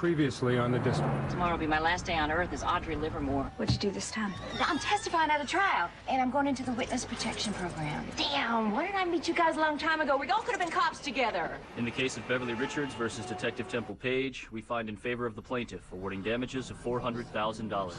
Previously on the district. Tomorrow will be my last day on Earth as Audrey Livermore. What'd you do this time? I'm testifying at a trial, and I'm going into the witness protection program. Damn, why didn't I meet you guys a long time ago? We all could have been cops together. In the case of Beverly Richards versus Detective Temple Page, we find in favor of the plaintiff, awarding damages of $400,000.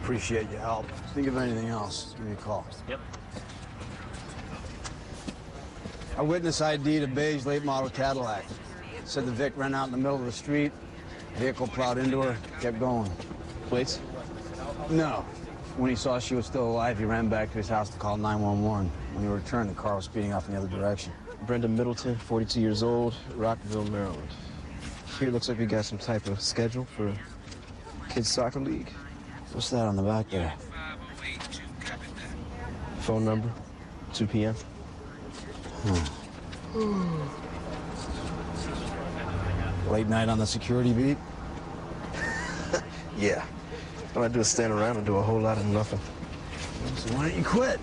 Appreciate your help. Think of anything else, give me a call. Yep. I witness ID'd a beige late model Cadillac. Said the Vic ran out in the middle of the street. Vehicle plowed into her, kept going. Plates? No. When he saw she was still alive, he ran back to his house to call 911. When he returned, the car was speeding off in the other direction. Brenda Middleton, 42 years old, Rockville, Maryland. Here looks like we got some type of schedule for kids' soccer league. What's that on the back there? Phone number, 2 p.m. Late night on the security beat? Yeah. All I do is stand around and do a whole lot of nothing. So why don't you quit?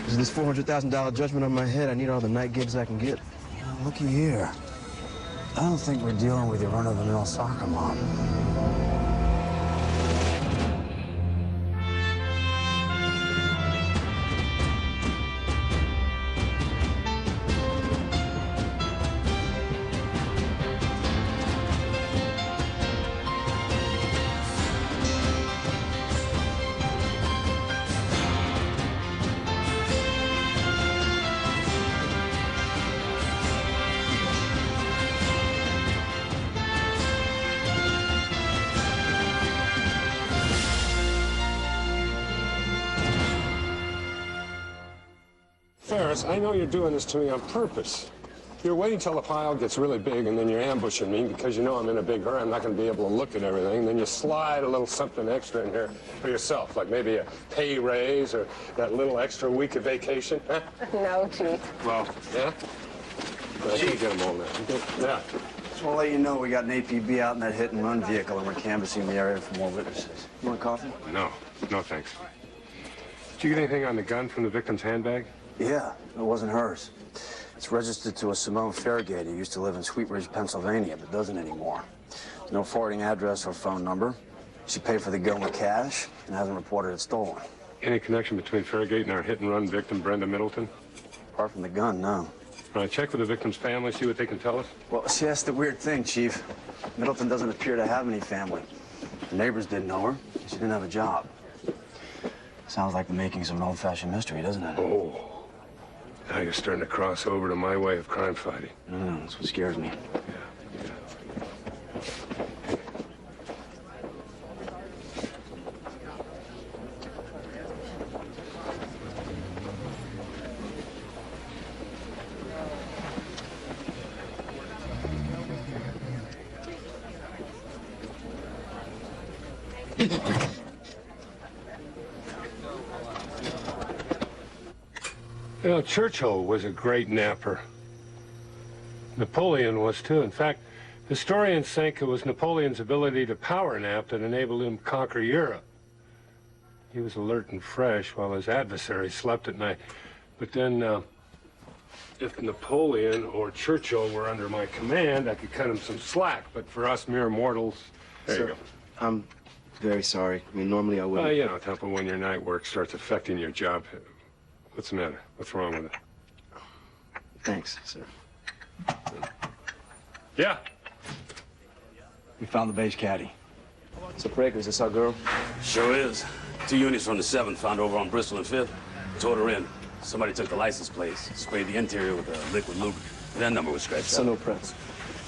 There's this $400,000 judgment on my head. I need all the night gigs I can get. Looky here. I don't think we're dealing with your run-of-the-mill soccer mom. Ferris, I know you're doing this to me on purpose. You're waiting till the pile gets really big, and then you're ambushing me because you know I'm in a big hurry. I'm not going to be able to look at everything. Then you slide a little something extra in here for yourself, like maybe a pay raise or that little extra week of vacation. Huh? No, Chief. Well, yeah? Well, I can't get them all now. Yeah. Just want to let you know we got an APB out in that hit-and-run vehicle, and we're canvassing the area for more witnesses. You want coffee? No. No, thanks. Did you get anything on the gun from the victim's handbag? Yeah, it wasn't hers. It's registered to a Simone Fairgate who used to live in Sweet Ridge, Pennsylvania, but doesn't anymore. No forwarding address or phone number. She paid for the gun with cash and hasn't reported it stolen. Any connection between Fairgate and our hit-and-run victim, Brenda Middleton? Apart from the gun, no. All right, check with the victim's family, see what they can tell us. Well, see, that's the weird thing, Chief. Middleton doesn't appear to have any family. The neighbors didn't know her. She didn't have a job. Sounds like the makings of an old-fashioned mystery, doesn't it? Oh. Now you're starting to cross over to my way of crime fighting. No, that's what scares me. You know, Churchill was a great napper. Napoleon was, too. In fact, historians think it was Napoleon's ability to power nap that enabled him to conquer Europe. He was alert and fresh while his adversary slept at night. But then, if Napoleon or Churchill were under my command, I could cut him some slack. But for us mere mortals, there you go. I'm very sorry. I mean, normally I wouldn't. You know, Temple, when your night work starts affecting your job, what's the matter? What's wrong with it? Thanks, sir. Yeah. We found the beige caddy. So, Breaker, is this our girl? Sure is. 2 units from the 7th found over on Bristol and 5th. Towed her in. Somebody took the license plates, sprayed the interior with a liquid lubricant. That number was scratched So out. no prints?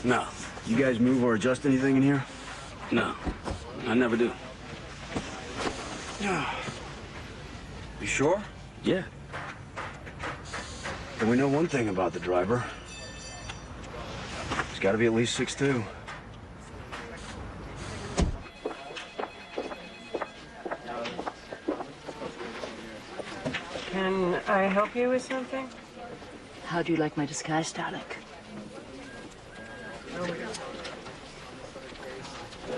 No. You guys move or adjust anything in here? No. I never do. You sure? Yeah. And we know one thing about the driver. got to be at least 6'2". Can I help you with something? How do you like my disguise, Starlick?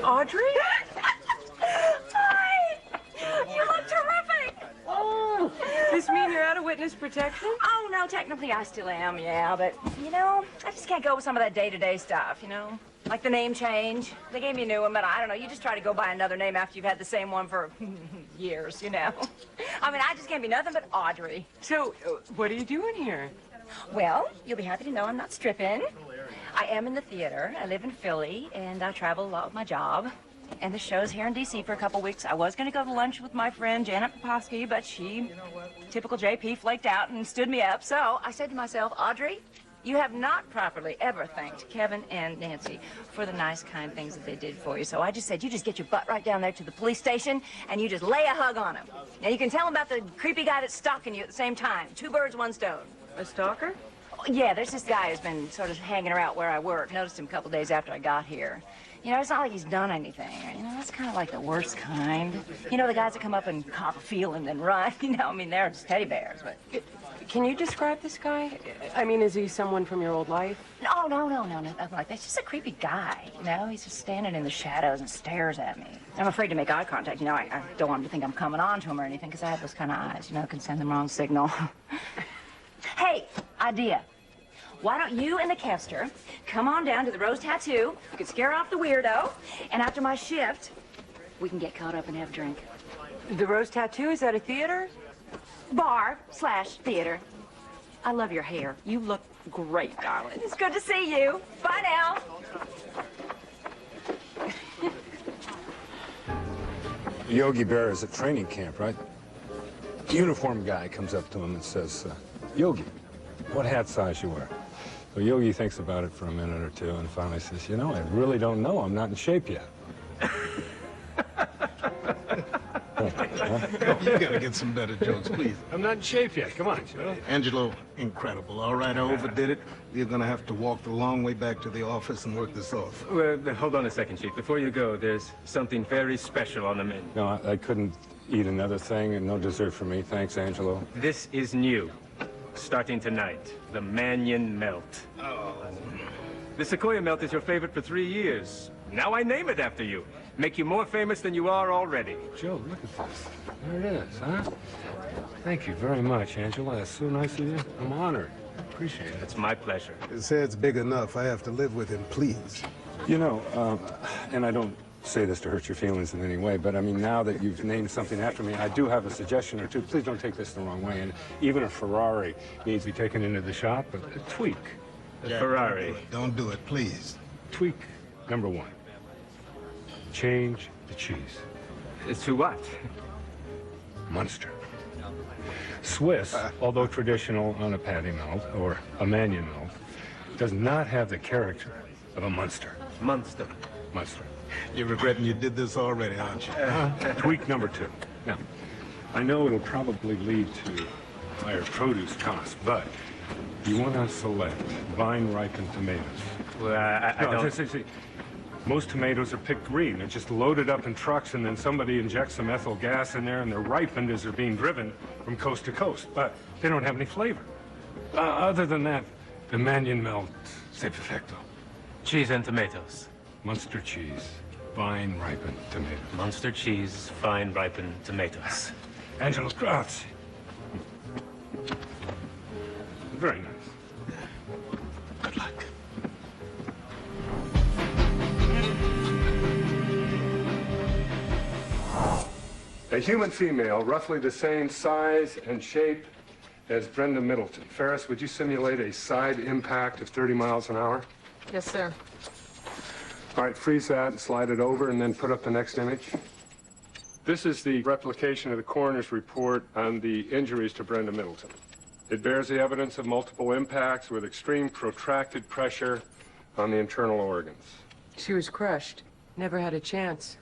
Audrey? Hi! You look terrific! Oh, this mean you're out of witness protection? Oh, no, technically I still am, yeah, but, you know, I just can't go with some of that day-to-day stuff, you know? Like the name change. They gave me a new one, but I don't know, you just try to go by another name after you've had the same one for years, you know? I mean, I just can't be nothing but Audrey. So, what are you doing here? Well, you'll be happy to know I'm not stripping. I am in the theater. I live in Philly, and I travel a lot with my job. And the show's here in D.C. for a couple weeks. I was going to go to lunch with my friend Janet Poposky, but she, typical JP, flaked out and stood me up. So I said to myself, Audrey, you have not properly ever thanked Kevin and Nancy for the nice, kind things that they did for you. So I just said, you just get your butt right down there to the police station, and you just lay a hug on them. Now, you can tell them about the creepy guy that's stalking you at the same time. 2 birds, 1 stone. A stalker? Yeah, there's this guy who's been sort of hanging around where I work. Noticed him a couple days after I got here. You know, it's not like he's done anything. You know, that's kind of like the worst kind. You know, the guys that come up and cop a feel and then run. You know, I mean, they're just teddy bears, but... Can you describe this guy? I mean, is he someone from your old life? No, nothing like that. He's just a creepy guy, you know? He's just standing in the shadows and stares at me. I'm afraid to make eye contact. You know, I don't want him to think I'm coming on to him or anything, because I have those kind of eyes, you know, can send the wrong signal. Hey, idea. Why don't you and the Kester come on down to the Rose Tattoo? You can scare off the weirdo, and after my shift, we can get caught up and have a drink. The Rose Tattoo, is that a theater? Bar/theater. I love your hair. You look great, darling. It's good to see you. Bye now. Yogi Bear is at training camp, right? Uniformed guy comes up to him and says, Yogi, what hat size you wear? So Yogi thinks about it for a minute or two and finally says, you know, I really don't know. I'm not in shape yet. You gotta get some better jokes, please. I'm not in shape yet. Come on, Joe. Angelo, incredible. All right, I overdid it. You're gonna have to walk the long way back to the office and work this off. Well, hold on a second, Chief. Before you go, there's something very special on the menu. No, I couldn't eat another thing, and no dessert for me. Thanks, Angelo. This is new. Starting tonight, the Mannion Melt. Oh. The Sequoia Melt is your favorite for 3 years. Now I name it after you. Make you more famous than you are already. Joe, look at this. There it is, huh? Thank you very much, Angela. That's so nice of you. I'm honored. Appreciate it. It's my pleasure. His head's big enough. I have to live with him, please. You know, and I don't say this to hurt your feelings in any way, but I mean, now that you've named something after me, I do have a suggestion or two. Please don't take this the wrong way. And even a Ferrari needs to be taken into the shop, but a tweak. A Ferrari. Don't do it, please. Tweak number 1. Change the cheese. To what? Munster. Swiss, although traditional on a patty melt or a Mannion melt, does not have the character of a Munster. Munster. Munster. You're regretting you did this already, aren't you? Tweak number 2. Now, I know it'll probably lead to higher produce costs, but you want to select vine-ripened tomatoes. Well, I don't... See. Most tomatoes are picked green. They're just loaded up in trucks, and then somebody injects some ethyl gas in there, and they're ripened as they're being driven from coast to coast. But they don't have any flavor. Other than that, the Mannion Melt, c'est perfecto. Cheese and tomatoes. Munster cheese, vine-ripened tomatoes. Munster cheese, fine ripened tomatoes. Angelo, grazie. Very nice. Good luck. A human female, roughly the same size and shape as Brenda Middleton. Ferris, would you simulate a side impact of 30 miles an hour? Yes, sir. All right, freeze that and slide it over and then put up the next image. This is the replication of the coroner's report on the injuries to Brenda Middleton. It bears the evidence of multiple impacts with extreme protracted pressure on the internal organs. She was crushed. Never had a chance.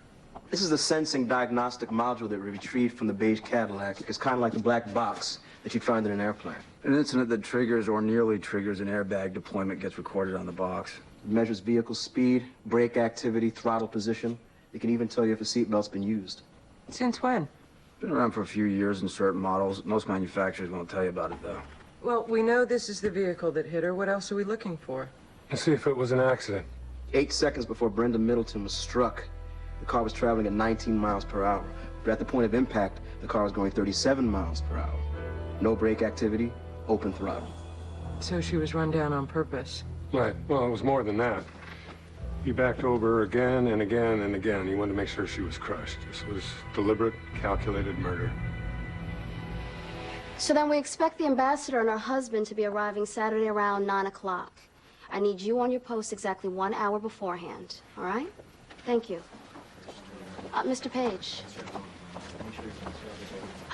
This is the sensing diagnostic module that we retrieved from the beige Cadillac. It's kind of like the black box that you'd find in an airplane. An incident that triggers or nearly triggers an airbag deployment gets recorded on the box. It measures vehicle speed, brake activity, throttle position. It can even tell you if a seatbelt's been used. Since when? Been around for a few years in certain models. Most manufacturers won't tell you about it, though. Well, we know this is the vehicle that hit her. What else are we looking for? Let's see if it was an accident. 8 seconds before Brenda Middleton was struck, the car was traveling at 19 miles per hour. But at the point of impact, the car was going 37 miles per hour. No brake activity, open throttle. So she was run down on purpose. Right. Well, it was more than that. He backed over again and again and again. He wanted to make sure she was crushed. This was deliberate, calculated murder. So then we expect the ambassador and her husband to be arriving Saturday around 9 o'clock. I need you on your post exactly 1 hour beforehand, all right? Thank you. Mr. Page,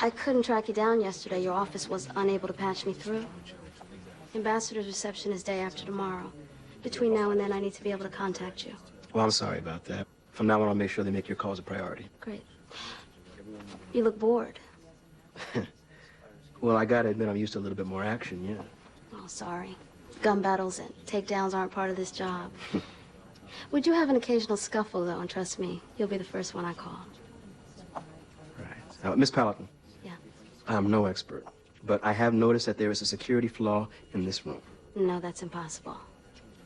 I couldn't track you down yesterday. Your office was unable to patch me through. Ambassador's reception is day after tomorrow. Between now and then, I need to be able to contact you. Well, I'm sorry about that. From now on, I'll make sure they make your calls a priority. Great. You look bored. Well, I gotta admit, I'm used to a little bit more action, yeah. Oh, sorry. Gun battles and takedowns aren't part of this job. We do have an occasional scuffle, though, and trust me, you'll be the first one I call. Right. Now, Miss Paladin. Yeah. I'm no expert, but I have noticed that there is a security flaw in this room. No, that's impossible.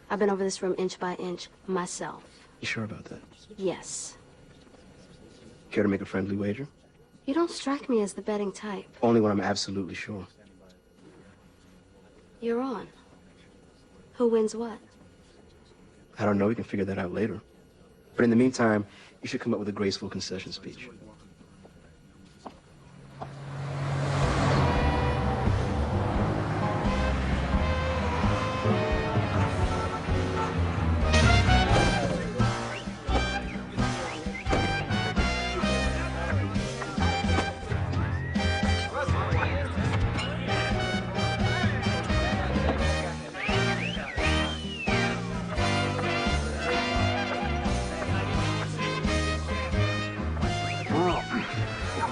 I've been over this room inch by inch myself. You sure about that? Yes. Care to make a friendly wager? You don't strike me as the betting type. Only when I'm absolutely sure. You're on. Who wins what? I don't know. We can figure that out later. But in the meantime, you should come up with a graceful concession speech.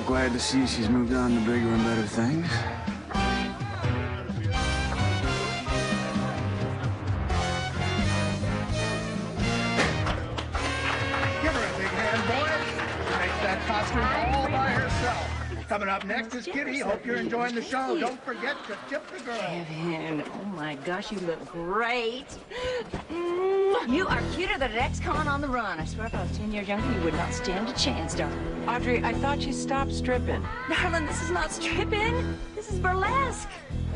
Glad to see she's moved on to bigger and better things. Give her a big hand, boys. Make that costume all by herself. Coming up next is Kitty. Hope you're enjoying the show. Don't forget to tip the girl. Kevin, oh my gosh, you look great. You are cuter than an ex-con on the run. I swear if I was 10 years younger, you would not stand a chance, darling. Audrey, I thought you stopped stripping. Darling, this is not stripping. This is burlesque.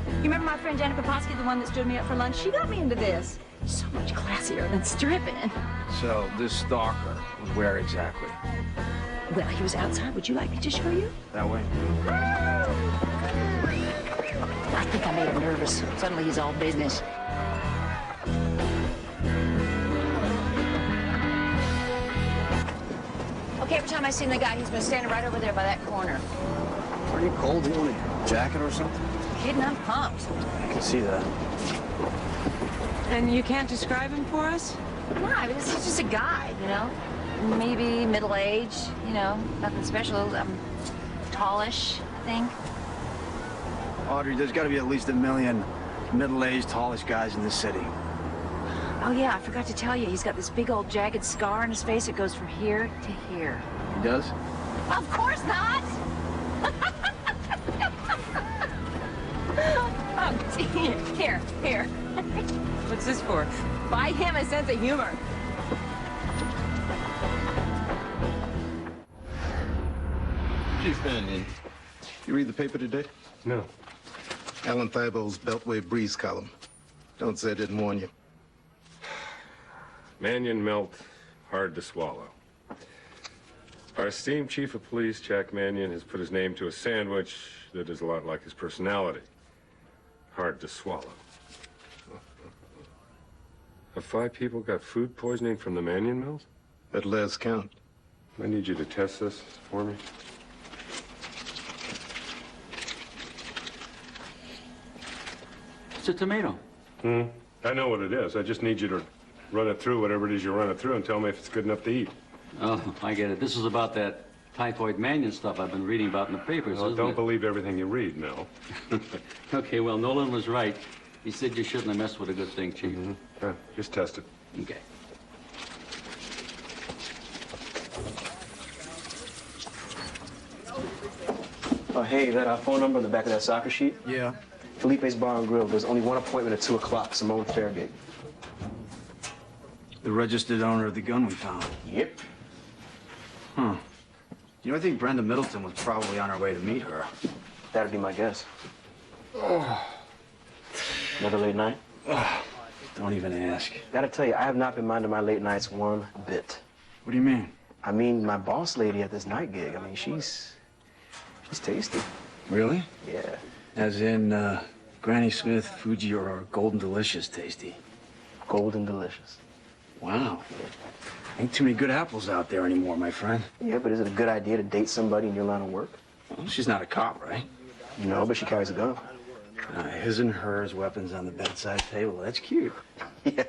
You remember my friend Janet Poposky, the one that stood me up for lunch? She got me into this. So much classier than stripping. So, this stalker was where exactly? Well, he was outside. Would you like me to show you? That way? I think I made him nervous. Suddenly he's all business. Okay, every time I seen the guy, he's been standing right over there by that corner. Pretty cold. You want a jacket or something? Kidding, I'm pumped. I can see that. And you can't describe him for us? No, I mean, this is just a guy, you know? Maybe middle age, you know, nothing special. Tallish, I think. Audrey, there's got to be at least 1 million middle-aged, tallish guys in this city. Oh, yeah, I forgot to tell you. He's got this big old jagged scar on his face that goes from here to here. He does? Of course not! Oh, here. What's this for? Buy him a sense of humor. Chief Mannion, you read the paper today? No. Alan Thibault's Beltway Breeze column. Don't say I didn't warn you. Mannion melt, hard to swallow. Our esteemed chief of police, Jack Mannion, has put his name to a sandwich that is a lot like his personality. Hard to swallow. Have 5 people got food poisoning from the Mannion mills? At last count. I need you to test this for me. It's a tomato. I know what it is. I just need you to run it through, whatever it is you run it through, and tell me if it's good enough to eat. Oh, I get it. This is about that typhoid Mannion stuff I've been reading about in the papers, Well, isn't don't it? believe everything you read, Mel. Okay, well, Nolan was right. He said you shouldn't have messed with a good thing, Chief. Yeah, just test it. Okay. Oh, hey, that phone number on the back of that soccer sheet? Yeah. Felipe's Bar and Grill. There's only one appointment at 2 o'clock. Simone Fairgate. The registered owner of the gun we found. Yep. Huh. You know, I think Brenda Middleton was probably on her way to meet her. That'd be my guess. Another late night? Don't even ask. Gotta tell you, I have not been minding my late nights one bit. What do you mean? I mean, my boss lady at this night gig, I mean, she's tasty. Really? Yeah. As in, Granny Smith, Fuji, or Golden Delicious tasty? Golden Delicious. Wow. Ain't too many good apples out there anymore, my friend. Yeah, but is it a good idea to date somebody in your line of work? Well, she's not a cop, right? No, but she carries a gun. His and hers weapons on the bedside table. That's cute. Yeah.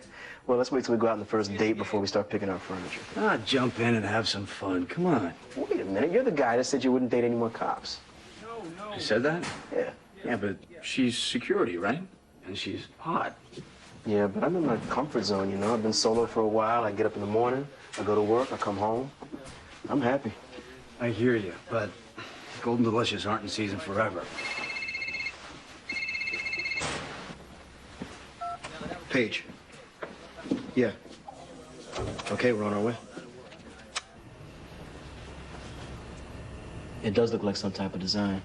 Well, let's wait till we go out on the first date before we start picking out furniture. Jump in and have some fun. Come on. Wait a minute. You're the guy that said you wouldn't date any more cops. You said that? Yeah. Yeah, but she's security, right? And she's hot. Yeah, but I'm in my comfort zone, you know. I've been solo for a while. I get up in the morning, I go to work, I come home. I'm happy. I hear you, but Golden Delicious aren't in season forever. Paige. Yeah. Okay, we're on our way. It does look like some type of design.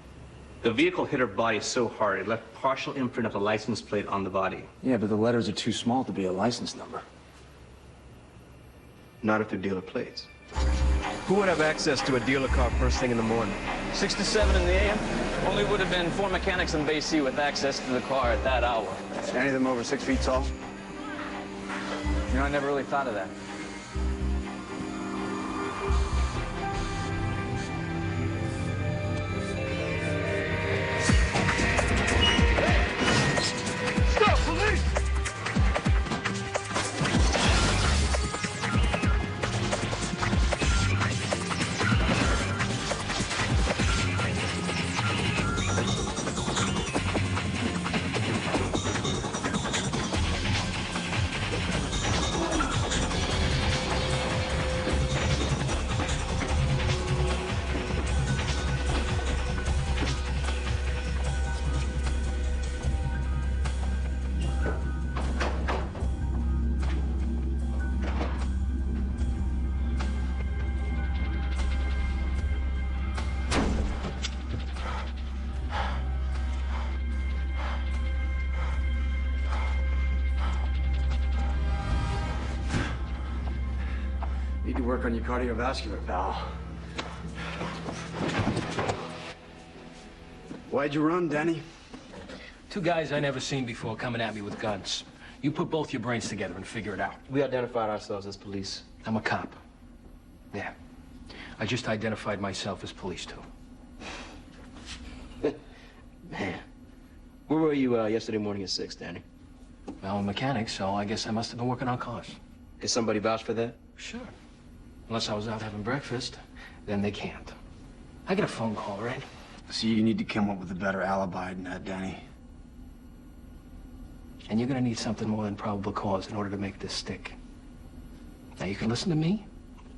The vehicle hit her body so hard, it left partial imprint of the license plate on the body. Yeah, but the letters are too small to be a license number. Not if they're dealer plates. Who would have access to a dealer car first thing in the morning? 6 to 7 in the a.m. Only would have been 4 mechanics in Bay C with access to the car at that hour. Any of them over 6 feet tall? You know, I never really thought of that. Stop, police! Need to work on your cardiovascular, pal. Why'd you run, Denny? 2 guys I never seen before coming at me with guns. You put both your brains together and figure it out. We identified ourselves as police. I'm a cop. Yeah. I just identified myself as police, too. Man. Where were you yesterday morning at 6, Danny? Well, I'm a mechanic, so I guess I must have been working on cars. Did somebody vouch for that? Sure. Unless I was out having breakfast, then they can't. I get a phone call, right? So you need to come up with a better alibi than that, Danny. And you're gonna need something more than probable cause in order to make this stick. Now, you can listen to me,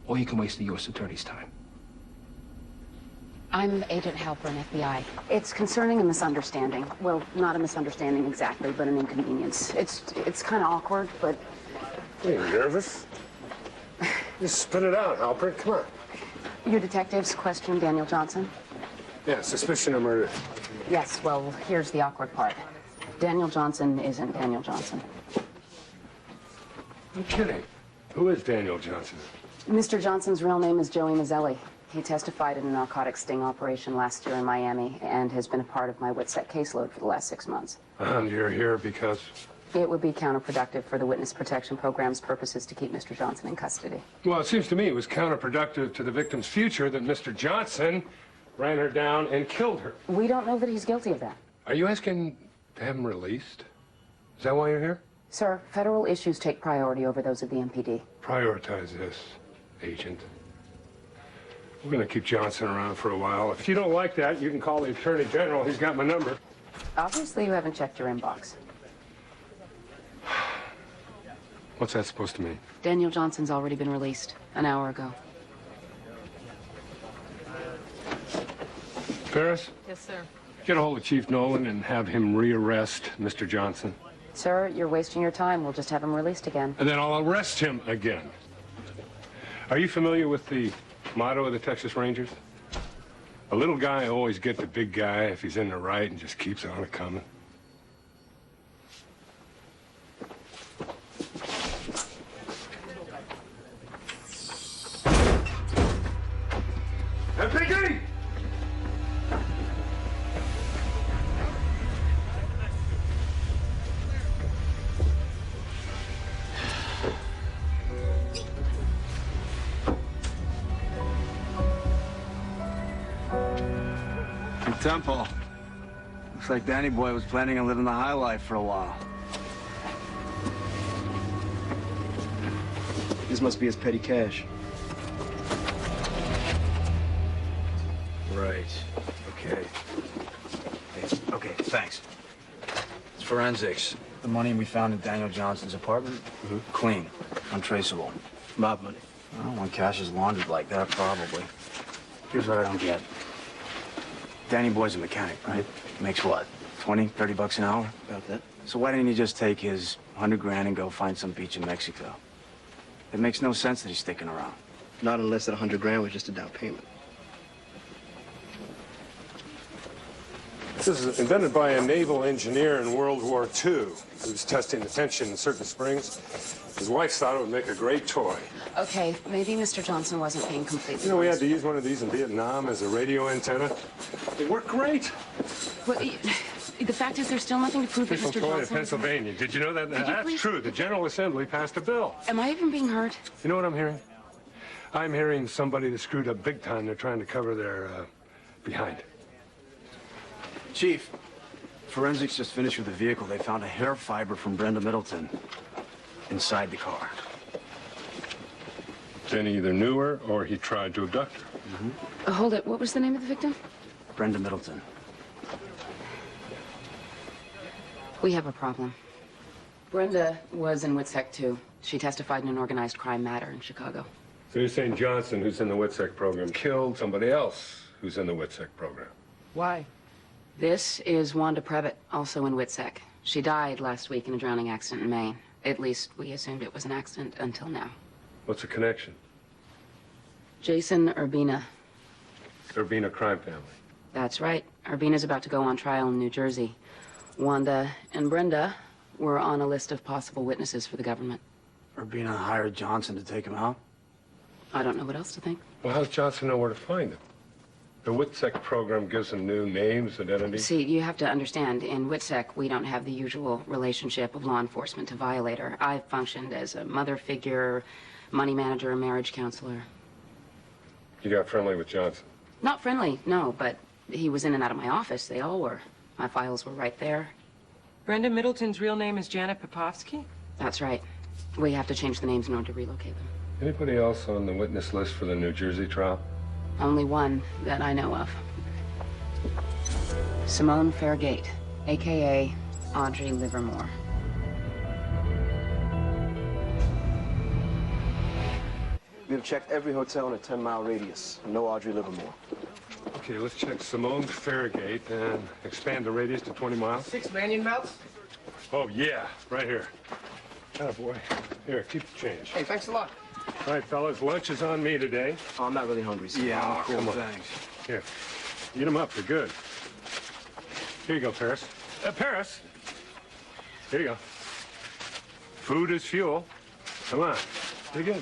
or you can waste the U.S. Attorney's time. I'm Agent Halpern, FBI. It's concerning a misunderstanding. Well, not a misunderstanding exactly, but an inconvenience. It's kind of awkward, but... Are you nervous? Just spit it out, Halpern. Come on. Your detectives questioned Daniel Johnson? Yeah, suspicion of murder. Yes, well, here's the awkward part. Daniel Johnson isn't Daniel Johnson. I'm kidding. Who is Daniel Johnson? Mr. Johnson's real name is Joey Mazzelli. He testified in a narcotic sting operation last year in Miami and has been a part of my WITSEC caseload for the last 6 months. And you're here because... It would be counterproductive for the Witness Protection Program's purposes to keep Mr. Johnson in custody. Well, it seems to me it was counterproductive to the victim's future that Mr. Johnson ran her down and killed her. We don't know that he's guilty of that. Are you asking to have him released? Is that why you're here? Sir, federal issues take priority over those of the MPD. Prioritize this, Agent. We're going to keep Johnson around for a while. If you don't like that, you can call the Attorney General. He's got my number. Obviously, you haven't checked your inbox. What's that supposed to mean? Daniel Johnson's already been released an hour ago. Ferris? Yes, sir. Get a hold of Chief Nolan and have him rearrest Mr. Johnson. Sir, you're wasting your time. We'll just have him released again. And then I'll arrest him again. Are you familiar with the motto of the Texas Rangers? A little guy always gets a big guy if he's in the right and just keeps on it coming. MPD! Temple. Looks like Danny Boy was planning on living the high life for a while. This must be his petty cash. Right. Okay. Okay, thanks. It's forensics. The money we found in Daniel Johnson's apartment, clean, untraceable. Mob money. Well, when cash is laundered like that, probably. Here's what I don't get. Danny Boy's a mechanic, right? Makes what, 20, 30 bucks an hour? About that. So why didn't he just take his 100 grand and go find some beach in Mexico? It makes no sense that he's sticking around. Not unless that 100 grand was just a down payment. This is invented by a naval engineer in World War II who was testing the tension in certain springs. His wife thought it would make a great toy. Okay, maybe Mr. Johnson wasn't being completely You know, we had honest. to use one of these in Vietnam as a radio antenna. It worked great. Well, the fact is, there's still nothing to prove that From Mr. Troy to Johnson... Pennsylvania. Did you know that? Could you That's please- true. The General Assembly passed a bill. Am I even being heard? You know what I'm hearing? I'm hearing somebody that screwed up big time. They're trying to cover their behind. Chief, forensics just finished with the vehicle. They found a hair fiber from Brenda Middleton inside the car. Then he either knew her or he tried to abduct her. Hold it. What was the name of the victim? Brenda Middleton. We have a problem. Brenda was in WITSEC, too. She testified in an organized crime matter in Chicago. So you're saying Johnson, who's in the WITSEC program, killed somebody else who's in the WITSEC program? Why? This is Wanda Previtt, also in WITSEC. She died last week in a drowning accident in Maine. At least we assumed it was an accident until now. What's the connection? Jason Urbina. Urbina crime family. That's right. Urbina's about to go on trial in New Jersey. Wanda and Brenda were on a list of possible witnesses for the government. Urbina hired Johnson to take him out? I don't know what else to think. Well, how does Johnson know where to find them? The WITSEC program gives them new names, identities. See, you have to understand, in WITSEC, we don't have the usual relationship of law enforcement to violator. I've functioned as a mother figure, money manager, marriage counselor. You got friendly with Johnson? Not friendly, no, but he was in and out of my office. They all were. My files were right there. Brenda Middleton's real name is Janet Popovsky? That's right. We have to change the names in order to relocate them. Anybody else on the witness list for the New Jersey trial? Only one that I know of. Simone Fairgate, a.k.a. Audrey Livermore. We have checked every hotel in a 10-mile radius. No Audrey Livermore. Okay, let's check Simone Fairgate and expand the radius to 20 miles. 6 Manion Mounts? Oh, yeah, right here. Attaboy. Here, keep the change. Hey, thanks a lot. All right, fellas, lunch is on me today. Oh, I'm not really hungry, sir. Yeah, Come on. thanks. Here, eat them up. They're good. Here you go, Paris. Paris. Here you go. Food is fuel. Come on. Dig in.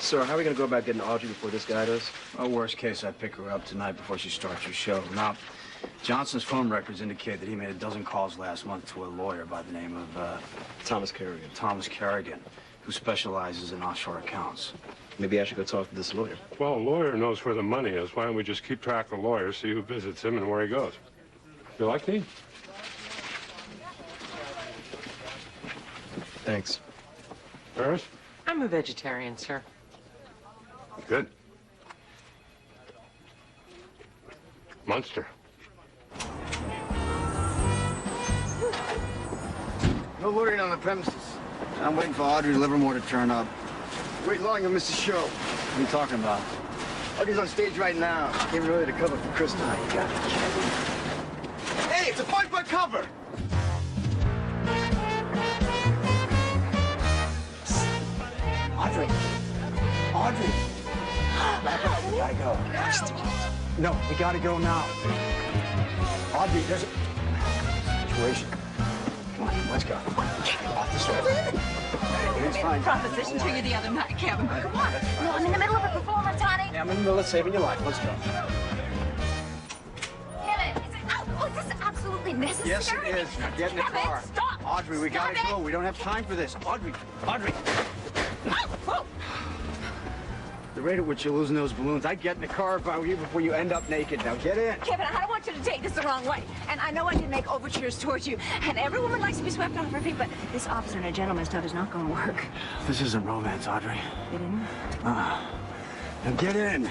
Sir, how are we going to go about getting Audrey before this guy does? Well, worst case, I pick her up tonight before she starts your show. Now, Johnson's phone records indicate that he made a dozen calls last month to a lawyer by the name of, Thomas Kerrigan. Thomas Kerrigan, who specializes in offshore accounts. Maybe I should go talk to this lawyer. Well, a lawyer knows where the money is. Why don't we just keep track of the lawyer, see who visits him and where he goes? You like me? Thanks. Paris? I'm a vegetarian, sir. Good. Munster. No loitering on the premises. I'm waiting for Audrey Livermore to turn up. Wait long, you'll miss the show. What are you talking about? Audrey's on stage right now. She came early to cover for Kristen. Oh, you got it, Kevin. Hey, it's a fight cover! Audrey! Audrey! Back up, we gotta go. No, we gotta go now. Audrey, there's a situation. Come on, let's go. Off the stairs. It's fine. Proposition to you the other night, Kevin. Come on. No, I'm in the middle of a performance, honey. Yeah, I'm in the middle of saving your life. Let's go. Kevin, is this absolutely necessary? Yes, it is. Now get in the Kevin, car. Stop. Audrey, we gotta go. We don't have time for this. Audrey. The rate at which you're losing those balloons, I'd get in the car if I were you before you end up naked. Now get in. Kevin, I don't want you to take this the wrong way. And I know I did make overtures towards you. And every woman likes to be swept off her feet, but this officer and a gentleman stuff is not going to work. This isn't romance, Audrey. It isn't? Now get in.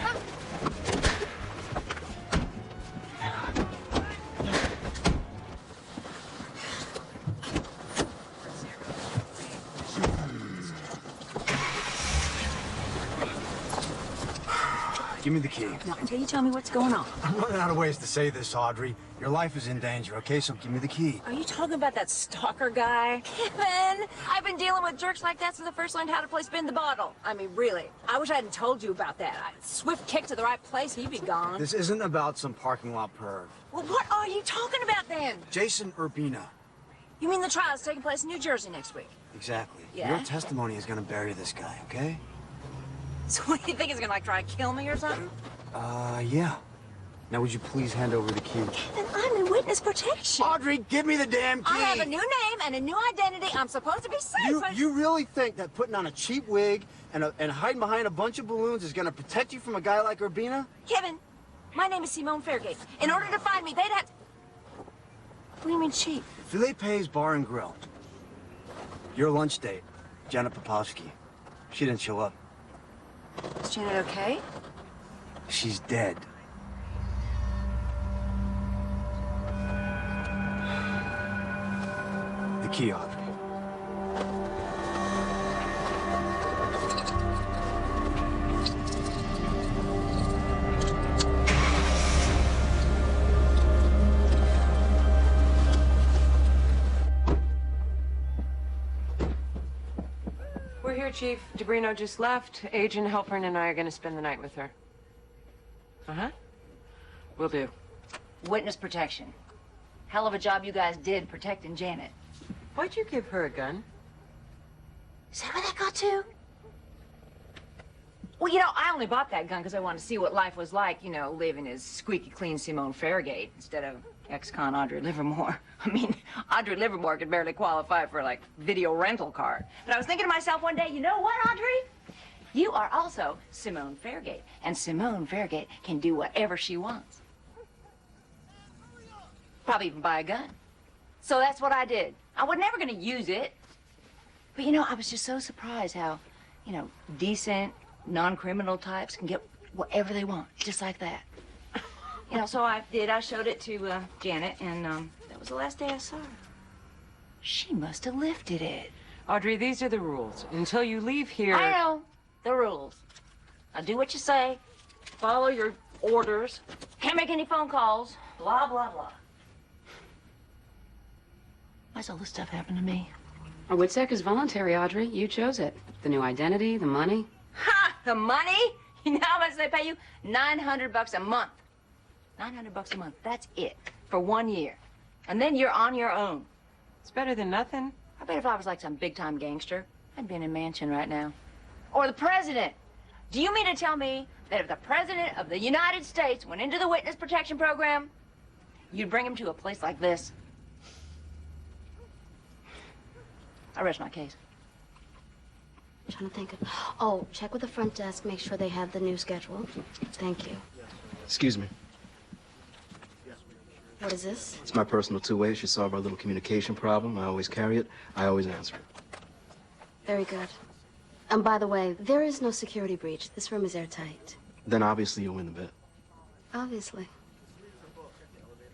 Give me the key. Not until you tell me what's going on. I'm running out of ways to say this, Audrey. Your life is in danger, okay? So give me the key. Are you talking about that stalker guy? Kevin, I've been dealing with jerks like that since I first learned how to play spin the bottle. I mean, really. I wish I hadn't told you about that. Swift kick to the right place, he'd be gone. This isn't about some parking lot perv. Well, what are you talking about then? Jason Urbina. You mean the trial's taking place in New Jersey next week? Exactly. Yeah? Your testimony is gonna bury this guy, okay? So what do you think, he's gonna, like, try to kill me or something? Yeah. Now, would you please hand over the key? Then I'm in witness protection. Audrey, give me the damn key! I have a new name and a new identity. I'm supposed to be safe. You really think that putting on a cheap wig and hiding behind a bunch of balloons is gonna protect you from a guy like Urbina? Kevin, my name is Simone Fairgate. In order to find me, they'd have to... What do you mean cheap? Filet Pays Bar and Grill. Your lunch date, Janet Popowski. She didn't show up. Is Janet okay? She's dead. The key, Audrey. We're here, Chief. Debrino just left. Agent Halpern and I are going to spend the night with her. Uh-huh. Will do. Witness protection. Hell of a job you guys did protecting Janet. Why'd you give her a gun? Is that where that got to? Well, you know, I only bought that gun because I wanted to see what life was like, you know, living as squeaky clean Simone Fairgate instead of ex-con Audrey Livermore. I mean, Audrey Livermore could barely qualify for, like, video rental card. But I was thinking to myself one day, you know what, Audrey? You are also Simone Fairgate, and Simone Fairgate can do whatever she wants. Probably even buy a gun. So that's what I did. I was never going to use it. But, you know, I was just so surprised how, you know, decent, non-criminal types can get whatever they want, just like that. You know, so I did. I showed it to Janet, and that was the last day I saw her. She must have lifted it. Audrey, these are the rules. Until you leave here... I know. The rules. Now do what you say. Follow your orders. Can't make any phone calls. Blah, blah, blah. Why's all this stuff happen to me? A WITSEC is voluntary, Audrey. You chose it. The new identity, the money. Ha! The money? You know how much they pay you? $900 a month. $900 a month. That's it. For 1 year. And then you're on your own. It's better than nothing. I bet if I was like some big-time gangster, I'd be in a mansion right now. Or the president. Do you mean to tell me that if the president of the United States went into the witness protection program, you'd bring him to a place like this? I rest my case. I'm trying to think of... Oh, check with the front desk. Make sure they have the new schedule. Thank you. Excuse me. What is this? It's my personal two-way. It should solve our little communication problem. I always carry it. I always answer it. Very good. And by the way, there is no security breach. This room is airtight. Then obviously you'll win the bet. Obviously.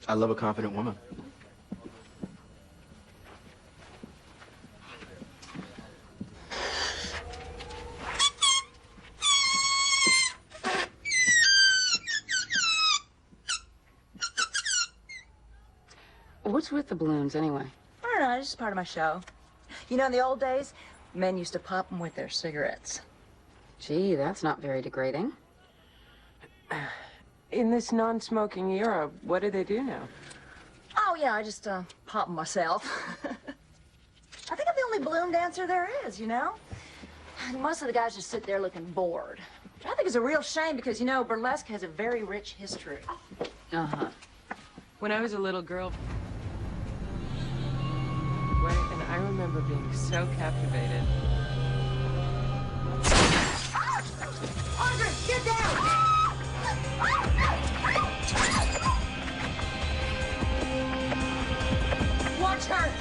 I love a confident woman. What's with the balloons, anyway? I don't know, it's just part of my show. You know, in the old days, men used to pop them with their cigarettes. Gee, that's not very degrading. In this non-smoking era, what do they do now? Oh, yeah, I just pop them myself. I think I'm the only balloon dancer there is, you know? Most of the guys just sit there looking bored. Which I think is a real shame because, you know, burlesque has a very rich history. Uh-huh. When I was a little girl, and I remember being so captivated. Audrey, get down! Watch her!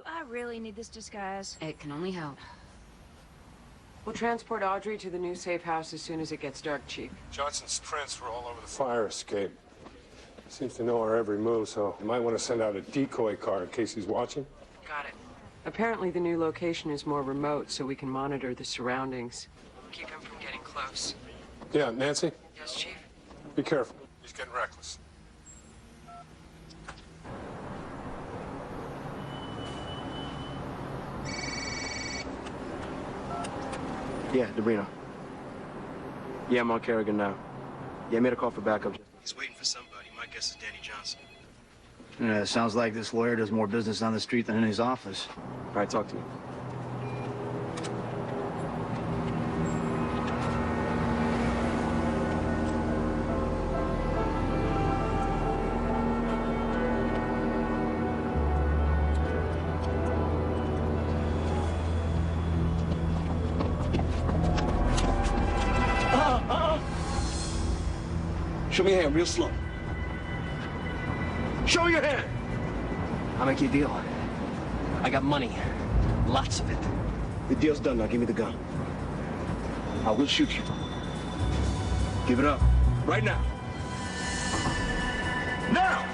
I really need this disguise. It can only help. We'll transport Audrey to the new safe house as soon as it gets dark, Chief. Johnson's prints were all over the fire escape. Seems to know our every move, so you might want to send out a decoy car in case he's watching. Got it. Apparently the new location is more remote, so we can monitor the surroundings. Keep him from getting close. Yeah, Nancy? Yes, Chief? Be careful. He's getting reckless. Yeah, Debrino. Yeah, I'm on Kerrigan now. Yeah, I made a call for backup. He's waiting for somebody. My guess is Danny Johnson. Yeah, sounds like this lawyer does more business on the street than in his office. All right, talk to me. Show me your hand real slow. Show your hand! I'll make you a deal. I got money. Lots of it. The deal's done now. Give me the gun. I will shoot you. Give it up. Right now. Now!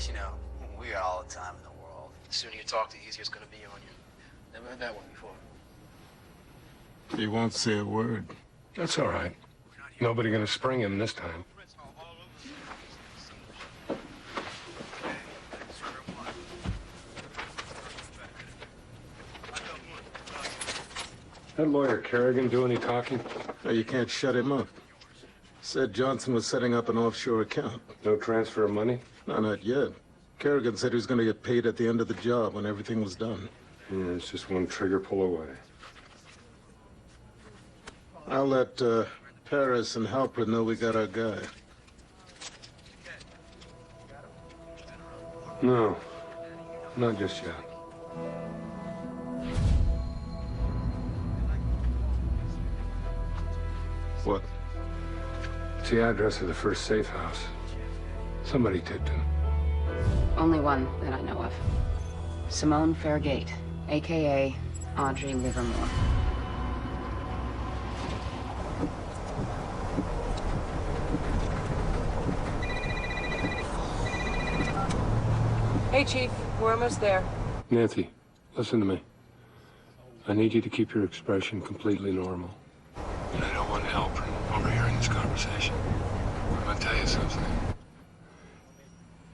You know, we got all the time in the world. The sooner you talk, the easier it's gonna be on you. Never heard that one before. He won't say a word. That's all right. Nobody gonna spring him this time. That lawyer Kerrigan do any talking? No, you can't shut him up. Said Johnson was setting up an offshore account. No transfer of money? No, not yet. Kerrigan said he was going to get paid at the end of the job when everything was done. Yeah, it's just one trigger pull away. I'll let Paris and Halpern know we got our guy. No, not just yet. What? It's the address of the first safe house. Somebody tipped him. Only one that I know of. Simone Fairgate, a.k.a. Audrey Livermore. Hey, Chief. We're almost there. Nancy, listen to me. I need you to keep your expression completely normal. And I don't want Halpern overhearing this conversation. I'm gonna tell you something.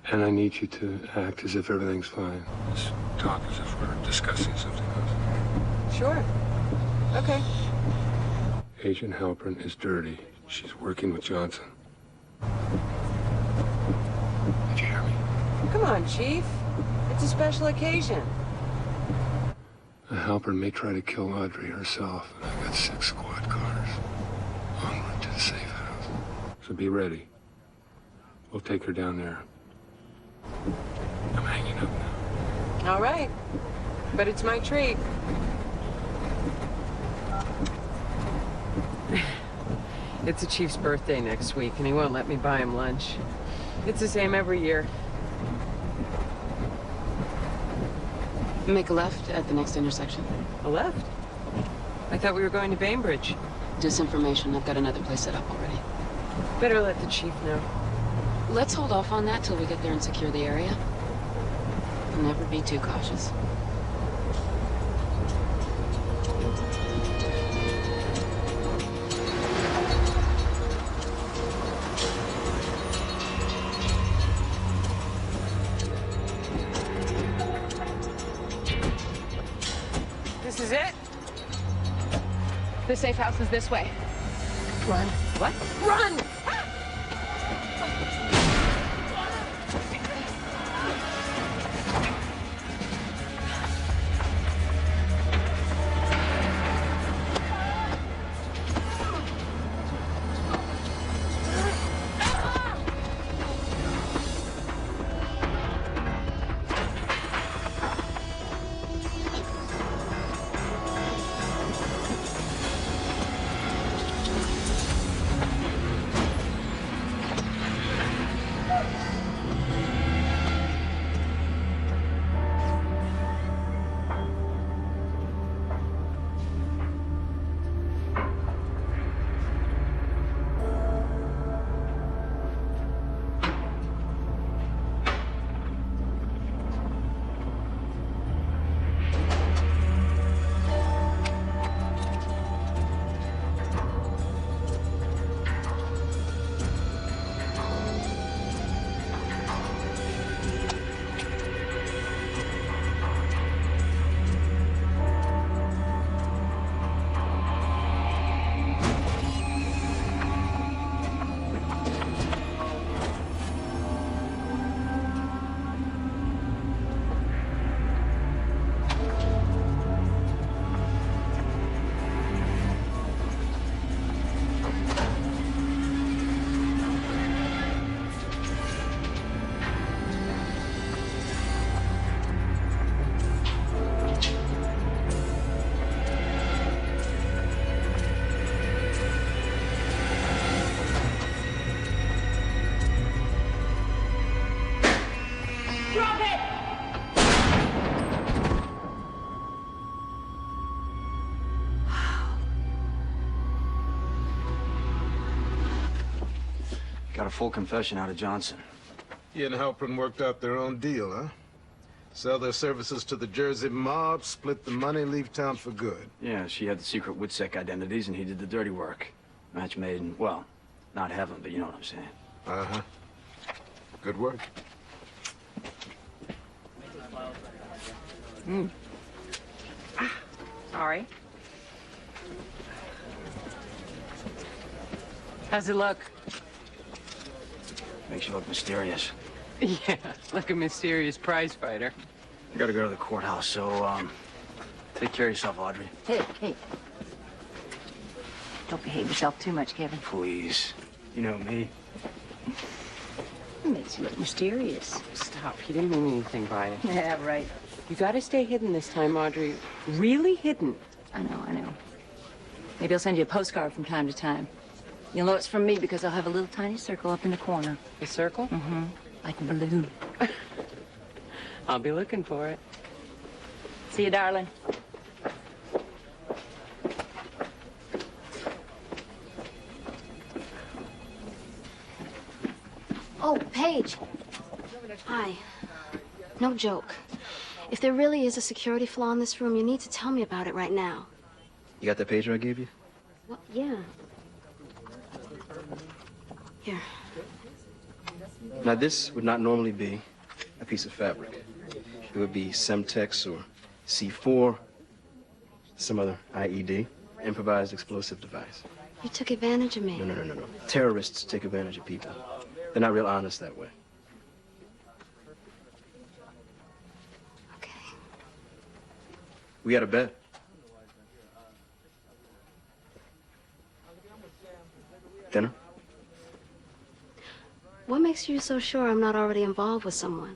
And I need you to act as if everything's fine. Just talk as if we're discussing something else. Sure. Okay. Agent Halpern is dirty. She's working with Johnson. Did you hear me? Come on, Chief. It's a special occasion. Halpern may try to kill Audrey herself, and I've got 6 squad cars en route to the safe house. So be ready. We'll take her down there. I'm hanging up now. All right. But it's my treat. It's the Chief's birthday next week, and he won't let me buy him lunch. It's the same every year. Make a left at the next intersection. A left? thought we were going to Bainbridge. Disinformation. I've got another place set up already. Better let the chief know. Let's hold off on that till we get there and secure the area. Never be too cautious. This is it? The safe house is this way. Run. What? Run! Got a full confession out of Johnson. He and Halpern worked out their own deal, huh? Sell their services to the Jersey mob, split the money, leave town for good. Yeah, she had the secret WITSEC identities, and he did the dirty work. Match made in, well, not heaven, but you know what I'm saying. Uh-huh. Good work. Sorry. How's it look? Makes you look mysterious. Yeah, like a mysterious prize fighter. I gotta go to the courthouse, so, take care of yourself, Audrey. Hey. Don't behave yourself too much, Kevin. Please. You know me. It makes you look mysterious. Stop. He didn't mean anything by it. Yeah, right. You gotta stay hidden this time, Audrey. Really hidden. I know. Maybe I'll send you a postcard from time to time. You'll know it's from me because I'll have a little tiny circle up in the corner. A circle? Mm-hmm. Like a balloon. I'll be looking for it. See you, darling. Oh, Paige. Hi. No joke. If there really is a security flaw in this room, you need to tell me about it right now. You got that pager I gave you? What? Yeah. Here. Now, this would not normally be a piece of fabric. It would be Semtex or C4, some other IED, improvised explosive device. You took advantage of me. No. Terrorists take advantage of people. They're not real honest that way. Okay. We got a bet. Dinner? What makes you so sure I'm not already involved with someone?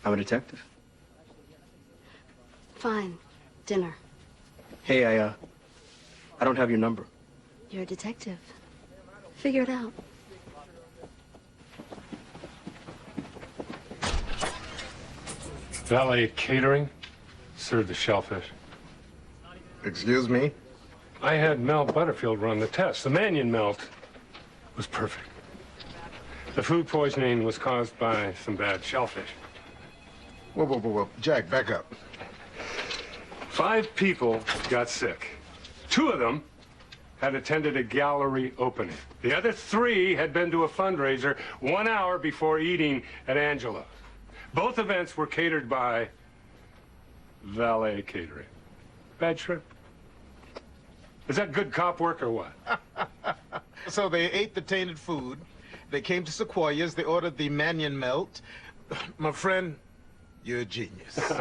I'm a detective. Fine. Dinner. Hey, I don't have your number. You're a detective. Figure it out. Valet Catering. Serve the shellfish. Excuse me? I had Mel Butterfield run the test. The Mannion melt was perfect. The food poisoning was caused by some bad shellfish. Whoa. Jack, back up. 5 people got sick. 2 of them had attended a gallery opening. The other 3 had been to a fundraiser 1 hour before eating at Angela's. Both events were catered by Valet Catering. Bad shrimp. Is that good cop work or what? So they ate the tainted food. They came to Sequoia's. They ordered the Mannion melt. My friend, you're a genius.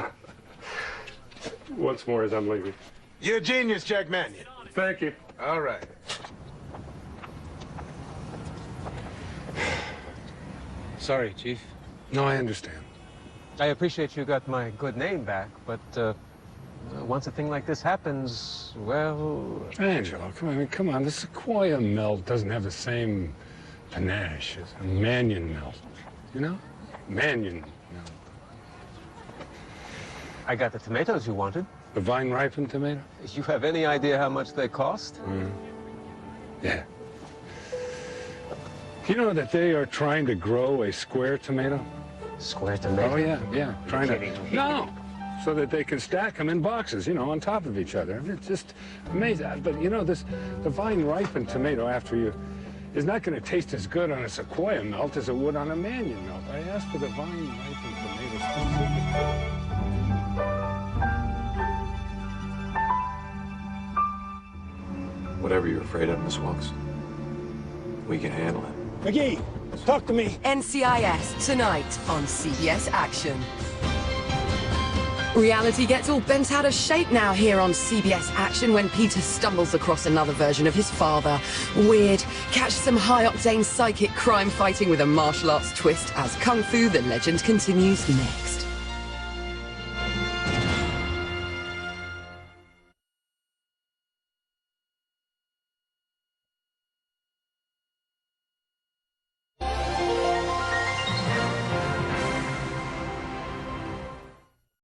Once more as I'm leaving. You're a genius, Jack Mannion. Thank you. All right. Sorry, Chief. No, I understand. I appreciate you got my good name back, but once a thing like this happens, well... Angelo, come on. The Sequoia melt doesn't have the same panache as a Mannion melt. You know? Mannion melt. I got the tomatoes you wanted. The vine-ripened tomato? You have any idea how much they cost? Yeah. You know that they are trying to grow a square tomato? Square tomato? Oh, yeah. Trying to... me? No! So that they can stack them in boxes, on top of each other. It's just amazing. But, the vine-ripened tomato after you is not going to taste as good on a Sequoia melt as it would on a Mannion melt. I asked for the vine-ripened tomato specifically. Whatever you're afraid of, Miss Wilkes, we can handle it. McGee, talk to me. NCIS, tonight on CBS Action. Reality gets all bent out of shape now here on CBS Action when Peter stumbles across another version of his father. Weird. Catch some high-octane psychic crime fighting with a martial arts twist as Kung Fu, the legend continues next.